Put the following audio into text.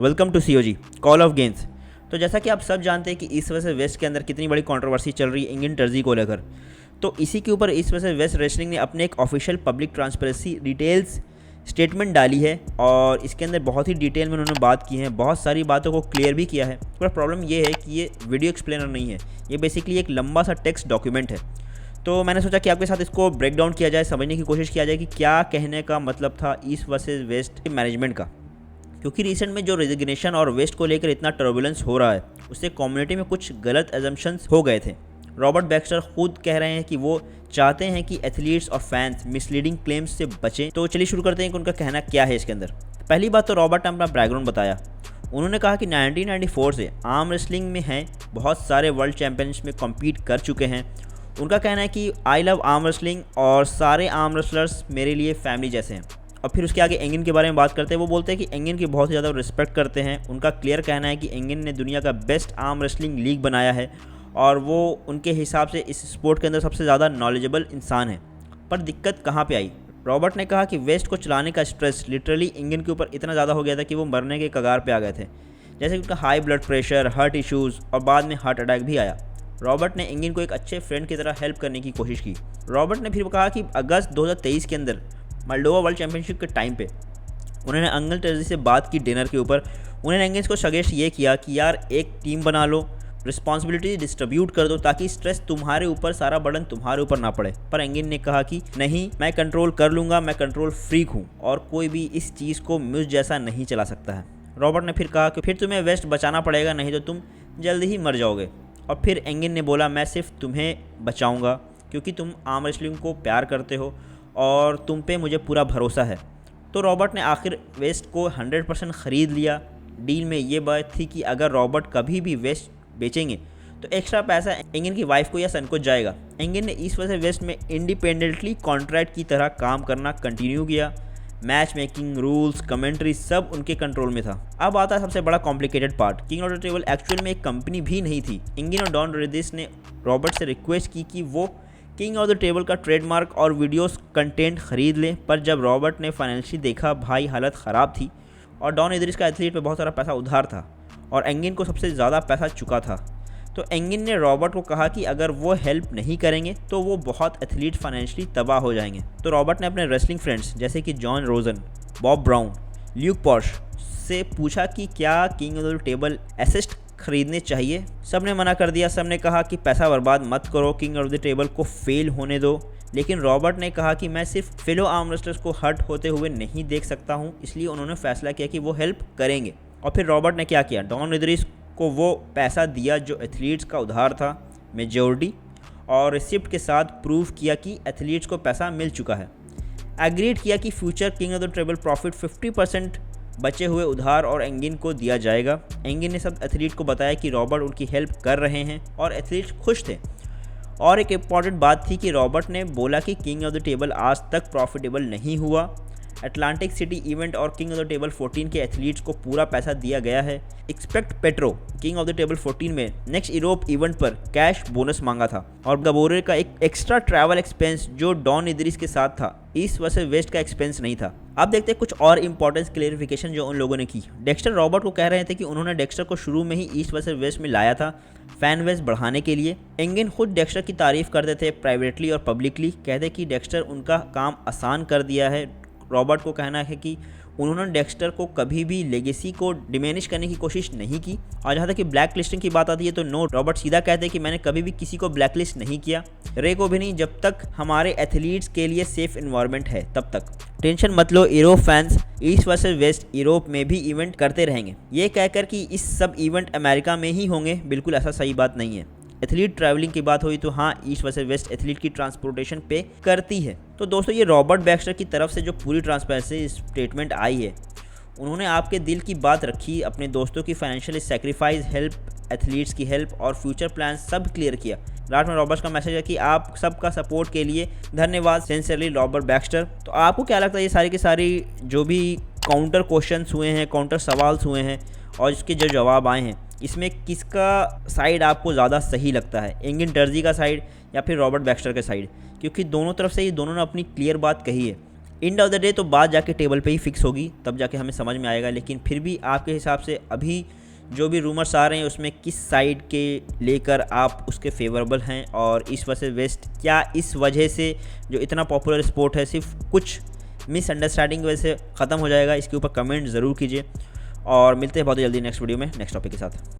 Welcome to COG call of games. तो जैसा कि आप सब जानते हैं कि इस वजह से वेस्ट के अंदर कितनी बड़ी कंट्रोवर्सी चल रही है इंडियन जर्सी को लेकर। तो इसी के ऊपर इस वजह से वेस्ट रेसलिंग ने अपने एक official public transparency details statement डाली है और इसके अंदर बहुत ही डिटेल में उन्होंने बात की है, बहुत सारी बातों को क्लियर भी किया है। पर प्रॉब्लम ये है कि ये वीडियो एक्सप्लेनर नहीं है, ये बेसिकली एक लंबा सा टेक्स्ट डॉक्यूमेंट है। तो मैंने सोचा कि आपके साथ इसको ब्रेक डाउन किया जाए, समझने की कोशिश किया जाए कि क्या कहने का मतलब था ईस्ट वर्सेस वेस्ट मैनेजमेंट का। क्योंकि रिसेंट में जो रेजिग्नेशन और वेस्ट को लेकर इतना टर्बुलेंस हो रहा है, उससे कम्युनिटी में कुछ गलत एजम्पशंस हो गए थे। रॉबर्ट बैक्स्टर खुद कह रहे हैं कि वो चाहते हैं कि एथलीट्स और फैंस मिसलीडिंग क्लेम्स से बचें। तो चलिए शुरू करते हैं कि उनका कहना क्या है इसके अंदर। पहली बात तो रॉबर्ट ने अपना बैकग्राउंड बताया। उन्होंने कहा कि 1994 से आर्म रेसलिंग में हैं, बहुत सारे वर्ल्ड चैंपियनशिप में कम्पीट कर चुके हैं। उनका कहना है कि आई लव आर्म रेसलिंग और सारे आर्म रेसलर्स मेरे लिए फैमिली जैसे हैं। और फिर उसके आगे एंगिन के बारे में बात करते हैं। वो बोलते हैं कि एंगिन की बहुत ही ज़्यादा रिस्पेक्ट करते हैं। उनका क्लियर कहना है कि एंगिन ने दुनिया का बेस्ट आर्म रेसलिंग लीग बनाया है और वो उनके हिसाब से इस स्पोर्ट के अंदर सबसे ज़्यादा नॉलेजेबल इंसान है। पर दिक्कत कहाँ पे आई? रॉबर्ट ने कहा कि वेस्ट को चलाने का स्ट्रेस लिटरली एंगिन के ऊपर इतना ज़्यादा हो गया था कि वो मरने के कगार पे आ गए थे। जैसे कि उनका high blood pressure, heart issues और बाद में हार्ट अटैक भी आया। रॉबर्ट ने एंगिन को एक अच्छे फ्रेंड की तरह हेल्प करने की कोशिश की। रॉबर्ट ने फिर कहा कि अगस्त 2023 के अंदर मोल्डोवा वर्ल्ड चैंपियनशिप के टाइम पे उन्होंने अंगल टर्जी से बात की डिनर के ऊपर। उन्होंने एंगिन को सजेस्ट ये किया कि यार एक टीम बना लो, रिस्पॉन्सिबिलिटी डिस्ट्रीब्यूट कर दो ताकि स्ट्रेस तुम्हारे ऊपर, सारा बर्डन तुम्हारे ऊपर ना पड़े। पर एंगिन ने कहा कि नहीं, मैं कंट्रोल कर लूँगा, मैं कंट्रोल फ्रीक हूँ और कोई भी इस चीज़ को मुझ जैसा नहीं चला सकता है। रॉबर्ट ने फिर कहा कि फिर तुम्हें वेस्ट बचाना पड़ेगा, नहीं तो तुम जल्दी ही मर जाओगे। और फिर एंगिन ने बोला मैं सिर्फ तुम्हें बचाऊँगा क्योंकि तुम आर्म रेसलिंग को प्यार करते हो और तुम पे मुझे पूरा भरोसा है। तो रॉबर्ट ने आखिर वेस्ट को 100% ख़रीद लिया। डील में ये बात थी कि अगर रॉबर्ट कभी भी वेस्ट बेचेंगे तो एक्स्ट्रा पैसा एंगिन की वाइफ को या सन को जाएगा। एंगिन ने इस वजह से वेस्ट में इंडिपेंडेंटली कॉन्ट्रैक्ट की तरह काम करना कंटिन्यू किया। मैच मेकिंग, रूल्स, कमेंट्री सब उनके कंट्रोल में था। अब आता है सबसे बड़ा complicated part. King of the table actual में एक कंपनी भी नहीं थी। एंगिन और डॉन रेडिस ने रॉबर्ट से रिक्वेस्ट की कि वो किंग ऑफ द टेबल का ट्रेडमार्क और वीडियोस कंटेंट खरीद लें। पर जब रॉबर्ट ने फाइनेंशियली देखा, भाई हालत ख़राब थी और डॉन इदरिस का एथलीट पे बहुत सारा पैसा उधार था और एंगिन को सबसे ज़्यादा पैसा चुका था। तो एंगिन ने रॉबर्ट को कहा कि अगर वो हेल्प नहीं करेंगे तो वो बहुत एथलीट फाइनेंशियली तबाह हो जाएंगे। तो रॉबर्ट ने अपने रेसलिंग फ्रेंड्स जैसे कि John Rosen, Bob Brown, Luke Porsche से पूछा कि क्या king of the table assets खरीदने चाहिए। सब ने मना कर दिया। सब ने कहा कि पैसा बर्बाद मत करो, किंग ऑफ द टेबल को फेल होने दो। लेकिन रॉबर्ट ने कहा कि मैं सिर्फ फेलो आर्म रेसलर्स को हर्ट होते हुए नहीं देख सकता हूँ, इसलिए उन्होंने फैसला किया कि वो हेल्प करेंगे। और फिर रॉबर्ट ने क्या किया, डॉन इदरिस को वो पैसा दिया जो एथलीट्स का उधार था, मेजोरिटी, और रिसिप्ट के साथ प्रूव किया कि एथलीट्स को पैसा मिल चुका है। एग्रीड किया कि future king of the table profit 50% बचे हुए उधार और एंगिन को दिया जाएगा। एंगिन ने सब एथलीट को बताया कि रॉबर्ट उनकी हेल्प कर रहे हैं और एथलीट्स खुश थे। और एक इम्पॉर्टेंट बात थी कि रॉबर्ट ने बोला कि किंग ऑफ द टेबल आज तक प्रॉफिटेबल नहीं हुआ। अटलांटिक सिटी इवेंट और किंग ऑफ द टेबल 14 के एथलीट्स को पूरा पैसा दिया गया है। Expect petro king of the table 14 में नेक्स्ट यूरोप इवेंट पर कैश बोनस मांगा था और गबोरे का एक एक्स्ट्रा ट्रैवल एक्सपेंस जो डॉन इदरिस के साथ था, ईस्ट वर्सेस वेस्ट का एक्सपेंस नहीं था। अब देखते हैं कुछ और इंपॉर्टेंस क्लेरिफिकेशन जो उन लोगों ने की। डेक्स्टर रॉबर्ट को कह रहे थे कि उन्होंने डेक्स्टर को शुरू में ही ईस्ट वर्सेस वेस्ट में लाया था फैन बेस बढ़ाने के लिए। एंगिन खुद डेक्स्टर की तारीफ करते थे प्राइवेटली और पब्लिकली, कहते कि डेक्स्टर उनका काम आसान कर दिया है। रॉबर्ट को कहना है कि उन्होंने डेक्स्टर को कभी भी लेगेसी को डिमेनिश करने की कोशिश नहीं की। और जहाँ तक कि ब्लैक लिस्टिंग की बात आती है तो नो, रॉबर्ट सीधा कहते हैं कि मैंने कभी भी किसी को ब्लैक लिस्ट नहीं किया, रे को भी नहीं, जब तक हमारे एथलीट्स के लिए सेफ इन्वायरमेंट है तब तक। टेंशन मत लो Europe fans, east versus west Europe में भी इवेंट करते रहेंगे। ये कहकर कि इस सब इवेंट अमेरिका में ही होंगे, बिल्कुल ऐसा सही बात नहीं है। एथलीट ट्रैवलिंग की बात हुई तो हाँ, ईस्ट वर्सेस वेस्ट एथलीट की ट्रांसपोर्टेशन पे करती है। तो दोस्तों, ये रॉबर्ट बैक्स्टर की तरफ से जो पूरी ट्रांसपेरेंसी स्टेटमेंट आई है, उन्होंने आपके दिल की बात रखी, अपने दोस्तों की फाइनेंशियली सेक्रीफाइस हेल्प, एथलीट्स की हेल्प और फ्यूचर प्लान सब क्लियर किया। लास्ट में रॉबर्ट का मैसेज है कि आप सबका सपोर्ट के लिए धन्यवाद, सिंसियरली रॉबर्ट बैक्स्टर। तो आपको क्या लगता है, ये सारी की सारी जो भी काउंटर क्वेश्चंस हुए हैं, काउंटर सवाल हुए हैं और इसके जो जवाब आए हैं, इसमें किसका साइड आपको ज़्यादा सही लगता है, एंगिन टर्जी का साइड या फिर रॉबर्ट बैक्स्टर का साइड? क्योंकि दोनों तरफ से ये दोनों ने अपनी क्लियर बात कही है। एंड ऑफ द डे तो बात जाके टेबल पे ही फिक्स होगी, तब जाके हमें समझ में आएगा। लेकिन फिर भी आपके हिसाब से अभी जो भी रूमर्स आ रहे हैं उसमें किस साइड के लेकर आप उसके फेवरेबल हैं, और ईस्ट वर्सेस वेस्ट क्या इस वजह से जो इतना पॉपुलर स्पोर्ट है सिर्फ कुछ मिसअंडरस्टैंडिंग वजह से ख़त्म हो जाएगा? इसके ऊपर कमेंट ज़रूर कीजिए और मिलते हैं बहुत ही जल्दी नेक्स्ट वीडियो में नेक्स्ट टॉपिक के साथ।